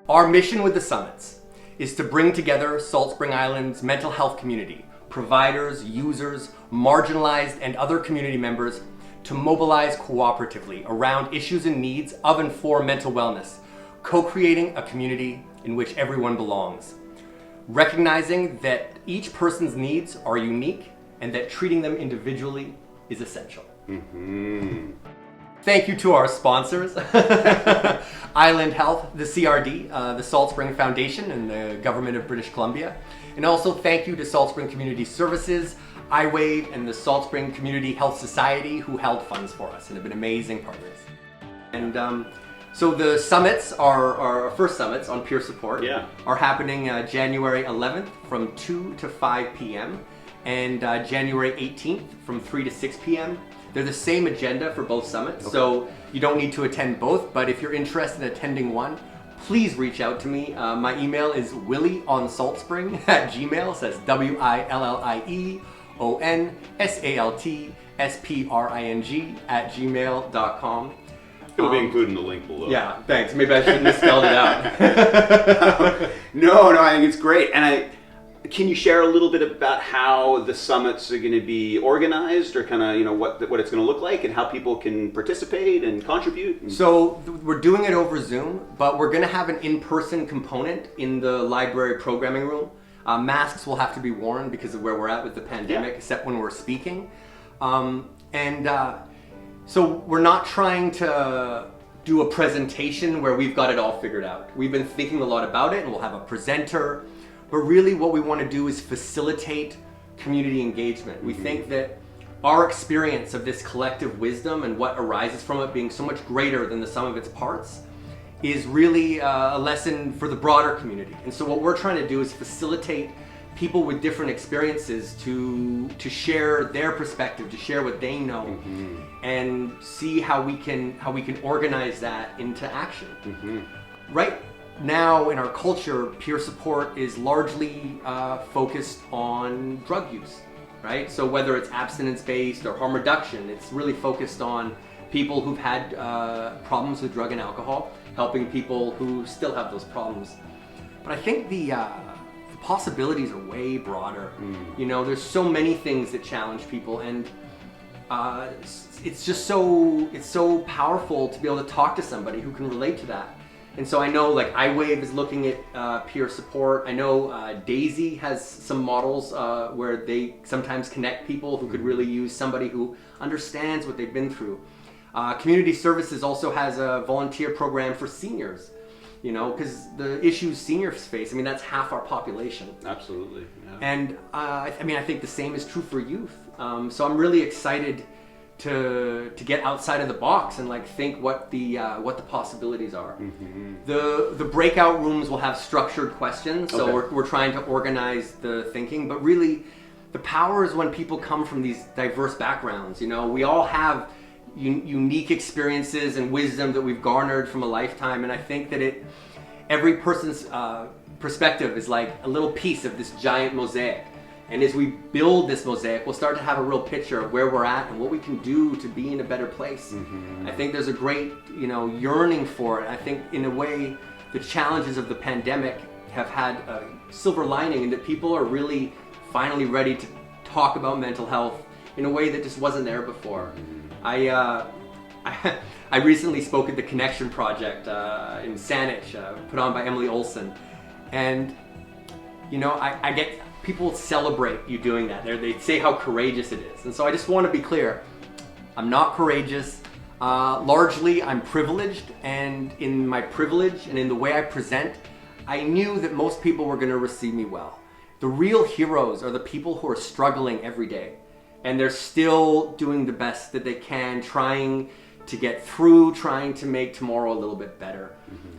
Our mission with the summits is to bring together Salt Spring Island's mental health community, providers, users, marginalized, and other community members to mobilize cooperatively around issues and needs of and for mental wellness, co-creating a community in which everyone belongs. Recognizing that each person's needs are unique and that treating them individually is essential. Thank you to our sponsors, Island Health, the CRD, the Salt Spring Foundation, and the Government of British Columbia. And also thank you to Salt Spring Community Services, iWave, and the Salt Spring Community Health Society, who held funds for us and have been amazing partners. And so the summits, our first summits on peer support, are happening January 11th from 2 to 5 p.m. and January 18th from 3 to 6 p.m. They're the same agenda for both summits, so you don't need to attend both, but if you're interested in attending one, please reach out to me. My email is willieonsaltspring@gmail, so that's WILLIEONSALTSPRING@gmail.com. It'll be included in the link below. Yeah, thanks. Maybe I shouldn't have spelled it out. No, I think it's great. And can you share a little bit about how the summits are going to be organized, or kind of, what it's going to look like and how people can participate and contribute? So we're doing it over Zoom, but we're going to have an in-person component in the library programming room. Masks will have to be worn because of where we're at with the pandemic, except when we're speaking. So we're not trying to do a presentation where we've got it all figured out. We've been thinking a lot about it, and we'll have a presenter. But really what we want to do is facilitate community engagement. We think that our experience of this collective wisdom and what arises from it being so much greater than the sum of its parts is really a lesson for the broader community. And so what we're trying to do is facilitate people with different experiences to share their perspective, to share what they know, and see how we can organize that into action. Right now in our culture, peer support is largely focused on drug use, right? So whether it's abstinence-based or harm reduction, it's really focused on people who've had problems with drug and alcohol, helping people who still have those problems. But I think the possibilities are way broader. There's so many things that challenge people, and it's so powerful to be able to talk to somebody who can relate to that. And so I know iWave is looking at peer support. I know Daisy has some models where they sometimes connect people who could really use somebody who understands what they've been through. Community Services also has a volunteer program for seniors, because the issues seniors face, that's half our population. Absolutely. Yeah. And I think the same is true for youth. So I'm really excited to get outside of the box and think what the possibilities are. The breakout rooms will have structured questions, so we're trying to organize the thinking, but really the power is when people come from these diverse backgrounds. We all have unique experiences and wisdom that we've garnered from a lifetime, and I think that every person's perspective is like a little piece of this giant mosaic. And as we build this mosaic, we'll start to have a real picture of where we're at and what we can do to be in a better place. I think there's a great, yearning for it. I think in a way, the challenges of the pandemic have had a silver lining in that people are really finally ready to talk about mental health in a way that just wasn't there before. I recently spoke at the Connection Project in Saanich, put on by Emily Olson, and I get people celebrate you doing that. They say how courageous it is, and so I just want to be clear: I'm not courageous. Largely, I'm privileged, and in my privilege and in the way I present, I knew that most people were going to receive me well. The real heroes are the people who are struggling every day. And they're still doing the best that they can, trying to get through, trying to make tomorrow a little bit better.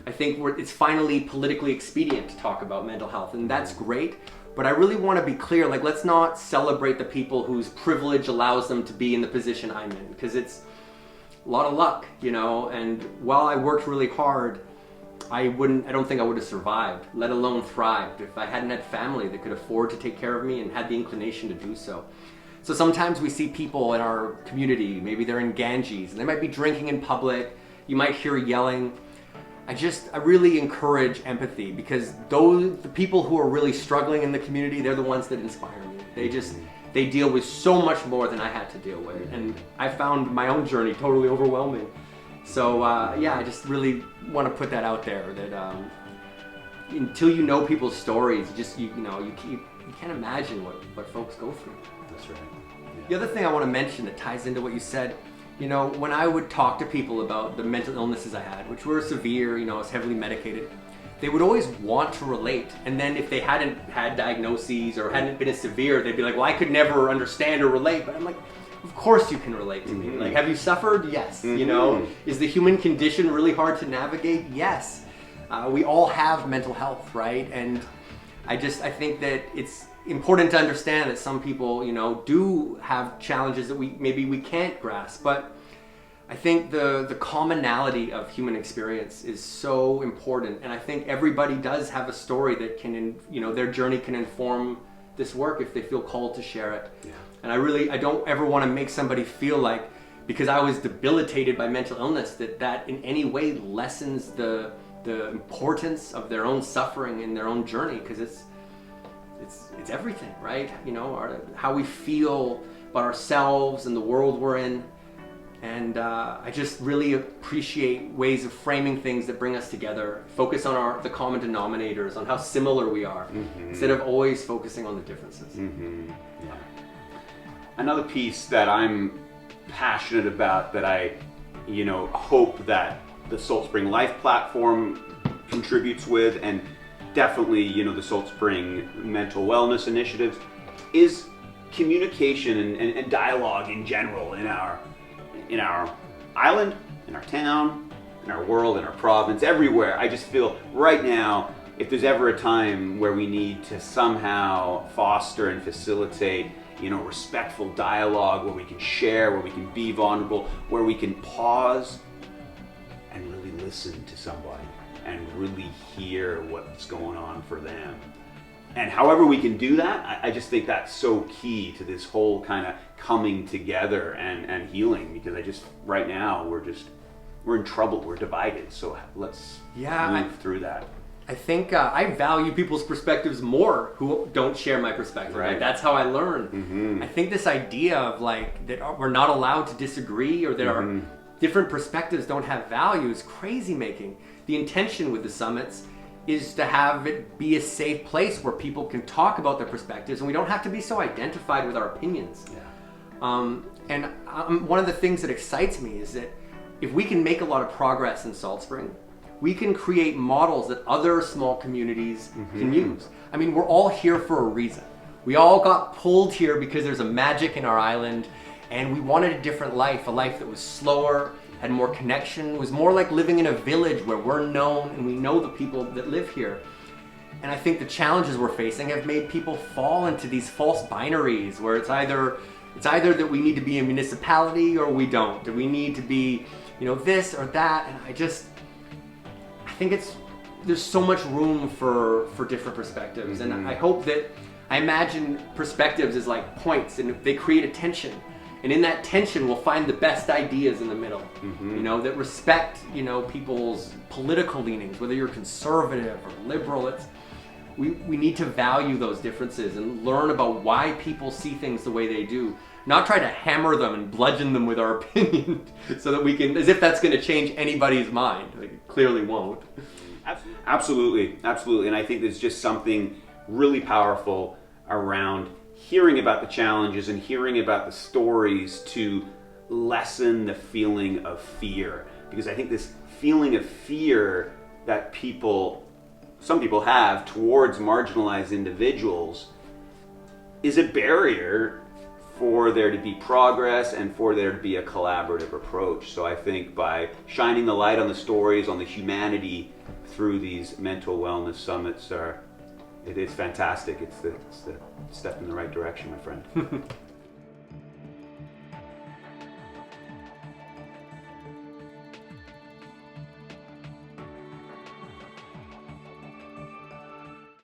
I think it's finally politically expedient to talk about mental health, and that's great. But I really want to be clear, let's not celebrate the people whose privilege allows them to be in the position I'm in, because it's a lot of luck, and while I worked really hard, I don't think I would have survived, let alone thrived, if I hadn't had family that could afford to take care of me and had the inclination to do so. So sometimes we see people in our community, maybe they're in Ganges, and they might be drinking in public, you might hear yelling. I really encourage empathy, because the people who are really struggling in the community, they're the ones that inspire me. They deal with so much more than I had to deal with, and I found my own journey totally overwhelming. So yeah, I just really want to put that out there, that until you know people's stories, you can't imagine what folks go through. That's right. Yeah. The other thing I want to mention that ties into what you said, when I would talk to people about the mental illnesses I had, which were severe, I was heavily medicated, they would always want to relate. And then if they hadn't had diagnoses or hadn't been as severe, they'd be like, well, I could never understand or relate. But I'm like, of course you can relate to me. Like, have you suffered? Yes. Is the human condition really hard to navigate? Yes. We all have mental health, right? And I think that it's important to understand that some people, do have challenges that we can't grasp. But I think the commonality of human experience is so important, and I think everybody does have a story that can, their journey can inform this work if they feel called to share it. Yeah. And I don't ever want to make somebody feel like, because I was debilitated by mental illness, that in any way lessens the importance of their own suffering and their own journey, because it's everything, right? How we feel about ourselves and the world we're in. And I just really appreciate ways of framing things that bring us together, focus on the common denominators, on how similar we are, instead of always focusing on the differences. Yeah. Another piece that I'm passionate about, that I hope that the Salt Spring Life platform contributes with, and definitely the Salt Spring mental wellness initiatives, is communication and dialogue in general in our island, in our town, in our world, in our province, everywhere. I just feel right now, if there's ever a time where we need to somehow foster and facilitate, respectful dialogue, where we can share, where we can be vulnerable, where we can pause and really listen to somebody and really hear what's going on for them. And however we can do that, I just think that's so key to this whole kind of coming together and healing, because right now we're in trouble, we're divided, so let's move through that. I think I value people's perspectives more who don't share my perspective. Right. Like, that's how I learn. I think this idea of that we're not allowed to disagree, or that our different perspectives don't have value, is crazy making. The intention with the summits is to have it be a safe place where people can talk about their perspectives, and we don't have to be so identified with our opinions. And one of the things that excites me is that if we can make a lot of progress in Salt Spring, we can create models that other small communities can use. I mean, we're all here for a reason. We all got pulled here because there's a magic in our island, and we wanted a different life, a life that was slower, had more connection, was more like living in a village where we're known and we know the people that live here. And I think the challenges we're facing have made people fall into these false binaries, where it's either that we need to be a municipality or we don't. Do we need to be, this or that? And I think there's so much room for different perspectives. And I imagine perspectives as like points, and they create a tension. And in that tension, we'll find the best ideas in the middle, that respect, people's political leanings, whether you're conservative or liberal. We need to value those differences and learn about why people see things the way they do. Not try to hammer them and bludgeon them with our opinion so that we can, as if that's going to change anybody's mind. Like, it clearly won't. Absolutely. And I think there's just something really powerful around hearing about the challenges and hearing about the stories to lessen the feeling of fear. Because I think this feeling of fear that some people have towards marginalized individuals is a barrier for there to be progress and for there to be a collaborative approach. So I think by shining the light on the stories, on the humanity through these mental wellness summits, it's fantastic. It's the step in the right direction, my friend.